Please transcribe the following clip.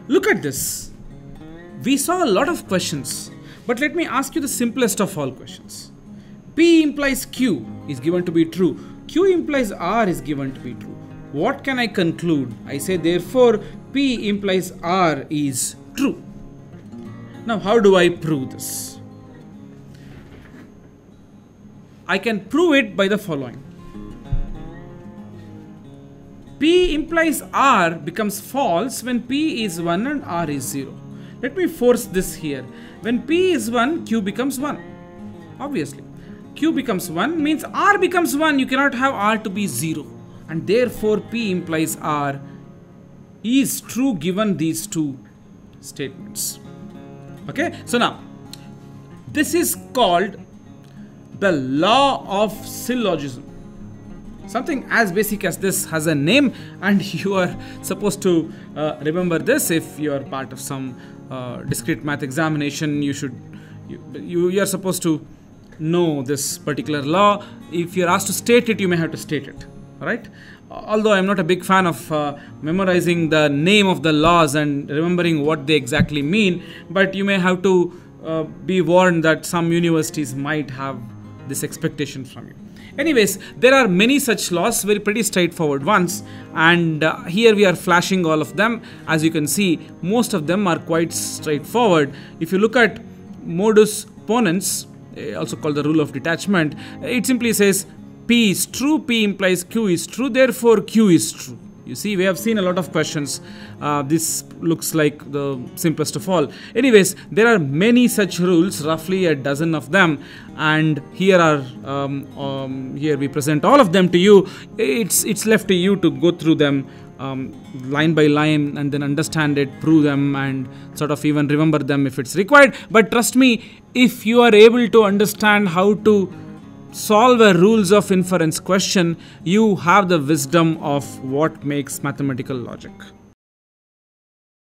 Look at this. We saw a lot of questions, but let me ask you the simplest of all questions. P implies Q is given to be true. Q implies R is given to be true. What can I conclude? I say therefore P implies R is true. Now how do I prove this? I can prove it by the following. P implies R becomes false when P is 1 and R is 0. Let me force this here. When P is 1, Q becomes 1. Obviously. Q becomes 1 means R becomes 1. You cannot have R to be 0. And therefore P implies R is true given these two statements. Okay. So now, this is called the law of syllogism. Something as basic as this has a name, and you are supposed to remember this. If you are part of some discrete math examination, you are supposed to know this particular law. If you are asked to state it, you may have to state it. Right? Although I am not a big fan of memorizing the name of the laws and remembering what they exactly mean, but you may have to be warned that some universities might have this expectation from you. Anyways, there are many such laws, pretty straightforward ones, and here we are flashing all of them. As you can see, most of them are quite straightforward. If you look at modus ponens, also called the rule of detachment, it simply says P is true, P implies Q is true, therefore Q is true. You see, we have seen a lot of questions. This looks like the simplest of all. Anyways, there are many such rules, roughly a dozen of them, and here here we present all of them to you. It's left to you to go through them line by line and then understand it, prove them, and sort of even remember them if it's required. But trust me, if you are able to understand how to solve a rules of inference question, you have the wisdom of what makes mathematical logic.